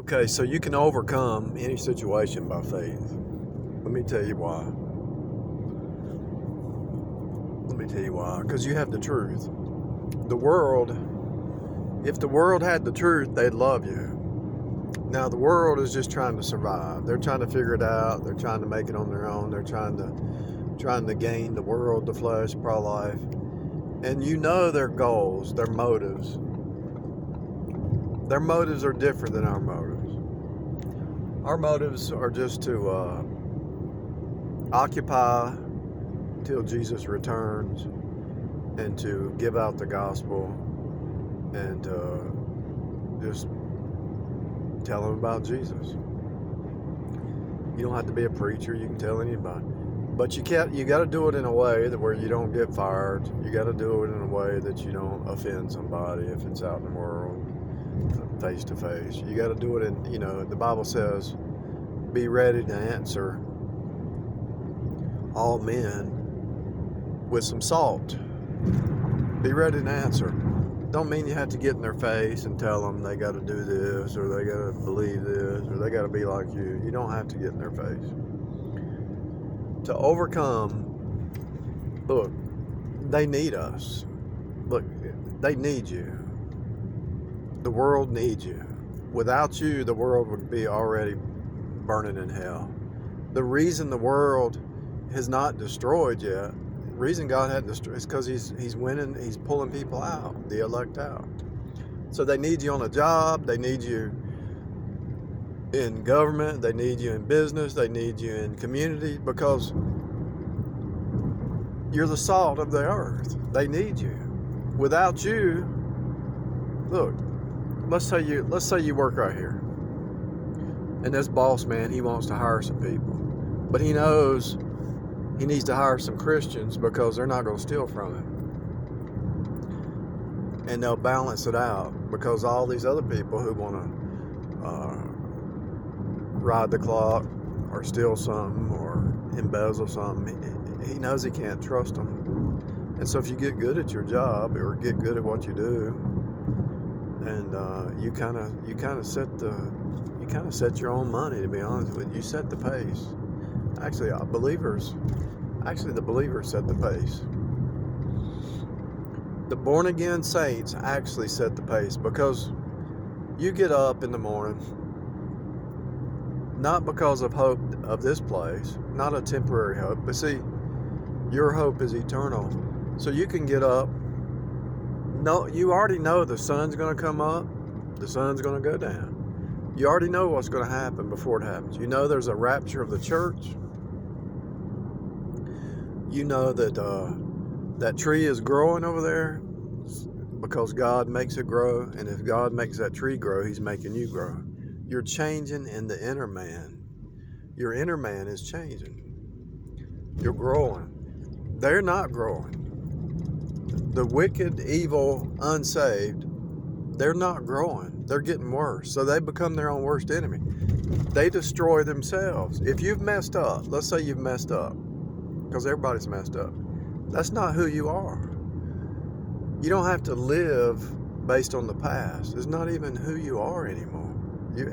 Okay, so you can overcome any situation by faith. Let me tell you why. Let me tell you why. Because you have the truth. The world, if the world had the truth, they'd love you. Now, the world is just trying to survive. They're trying to figure it out. They're trying to make it on their own. They're trying to gain the world, the flesh, pro-life. And you know their goals, their motives. Their motives are different than our motives. Our motives are just to occupy till Jesus returns and to give out the gospel and just tell them about Jesus. You don't have to be a preacher. You can tell anybody. But you got to do it in a way that where you don't get fired. You got to do it in a way that you don't offend somebody if it's out in the world, face to face. You got to do it in, the Bible says, be ready to answer all men with some salt. Be ready to answer. Don't mean you have to get in their face and tell them they got to do this or they got to believe this or they got to be like you. You don't have to get in their face. To overcome, look, they need us. Look, they need you. The world needs you. Without you, the world would be already burning in hell. The reason the world has not destroyed yet, the reason God hadn't destroyed is because he's winning, he's pulling people out, the elect out. So they need you on a job, they need you in government, they need you in business, they need you in community, because you're the salt of the earth. They need you. Without you, look, let's say you work right here. And this boss man, he wants to hire some people. But he knows he needs to hire some Christians because they're not going to steal from him. And they'll balance it out because all these other people who want to ride the clock or steal something or embezzle something, he knows he can't trust them. And so if you get good at your job or get good at what you do, and you kind of set your own money, to be honest with you. You set the pace. Actually, the believers set the pace. The born again saints actually set the pace, because you get up in the morning not because of hope of this place, not a temporary hope, but see, your hope is eternal. So you can get up. No, you already know the sun's going to come up, the sun's going to go down. You already know what's going to happen before it happens. You know there's a rapture of the church. You know that that tree is growing over there because God makes it grow. And if God makes that tree grow, he's making you grow. You're changing in the inner man. Your inner man is changing. You're growing. They're not growing. The wicked, evil, unsaved, they're not growing. They're getting worse. So they become their own worst enemy. They destroy themselves. If you've messed up, let's say you've messed up, because everybody's messed up. That's not who you are. You don't have to live based on the past. It's not even who you are anymore.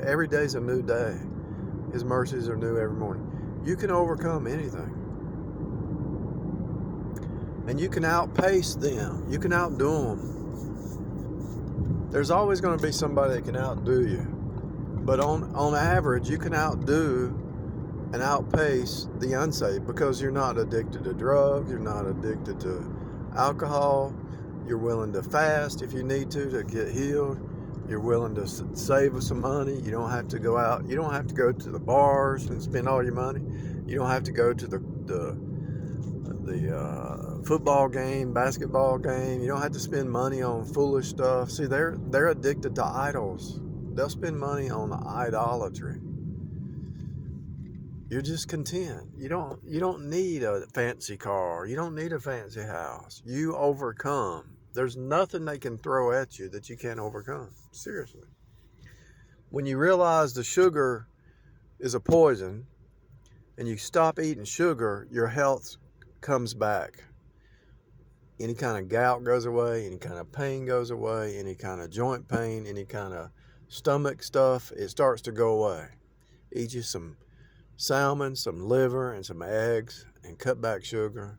Every day's a new day. His mercies are new every morning. You can overcome anything. And you can outpace them. You can outdo them. There's always going to be somebody that can outdo you. But on average, you can outdo and outpace the unsaved, because you're not addicted to drugs. You're not addicted to alcohol. You're willing to fast if you need to get healed. You're willing to save some money. You don't have to go out. You don't have to go to the bars and spend all your money. You don't have to go to the football game, basketball game. You don't have to spend money on foolish stuff. See, they're addicted to idols. They'll spend money on idolatry. You're just content. You don't need a fancy car. You don't need a fancy house. You overcome. There's nothing they can throw at you that you can't overcome. Seriously. When you realize the sugar is a poison and you stop eating sugar, your health comes back. Any kind of gout goes away, any kind of pain goes away, any kind of joint pain, any kind of stomach stuff, it starts to go away. Eat you some salmon, some liver, and some eggs, and cut back sugar,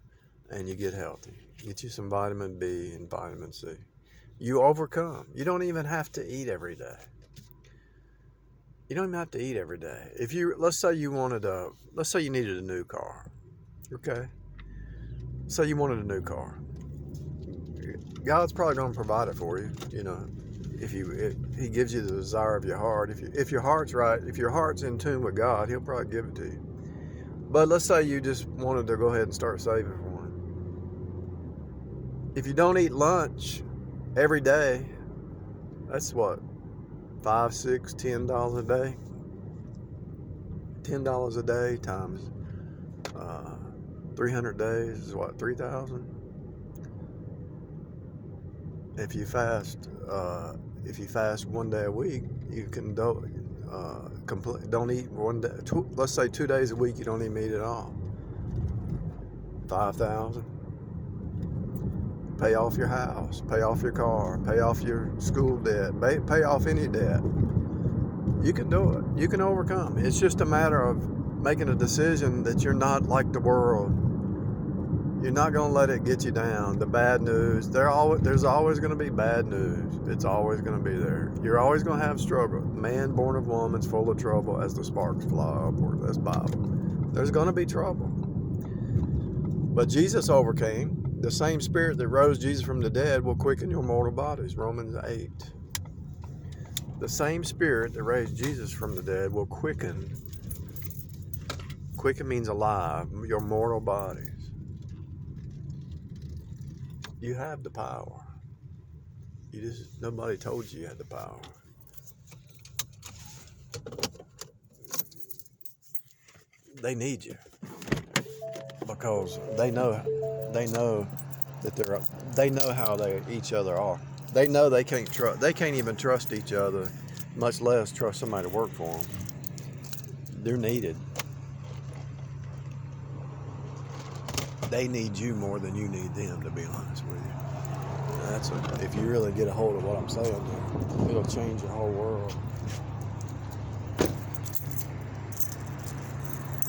and you get healthy. Get you some vitamin B and vitamin C. You overcome. You don't even have to eat every day. You don't even have to eat every day. If you, let's say you needed a new car. Okay? Say you wanted a new car. God's probably going to provide it for you, you know. If He gives you the desire of your heart. If your heart's right, if your heart's in tune with God, He'll probably give it to you. But let's say you just wanted to go ahead and start saving for one. If you don't eat lunch every day, that's what, $5, $6, $10 a day? $10 a day times 300 days is what, 3,000? If you fast 1 day a week, you can don't eat one day. Let's say 2 days a week you don't even eat at all. 5,000. Pay off your house, pay off your car, pay off your school debt, pay off any debt. You can do it. You can overcome. It's just a matter of making a decision that you're not like the world. You're not going to let it get you down. The bad news, there's always going to be bad news. It's always going to be there. You're always going to have struggle. Man born of woman's full of trouble as the sparks fly upward. That's Bible. There's going to be trouble. But Jesus overcame. The same Spirit that rose Jesus from the dead will quicken your mortal bodies. Romans 8. The same Spirit that raised Jesus from the dead will quicken. Quicken means alive. Your mortal bodies. You have the power. Nobody told you had the power. They need you because they know that they know how each other are. They know they can't even trust each other, much less trust somebody to work for them. They're needed. They need you more than you need them, to be honest with you. If you really get a hold of what I'm saying, it'll change your whole world.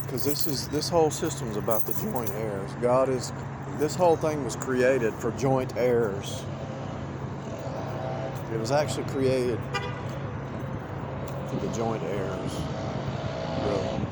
Because this whole system's about the joint heirs. This whole thing was created for joint heirs. It was actually created for the joint heirs. Really.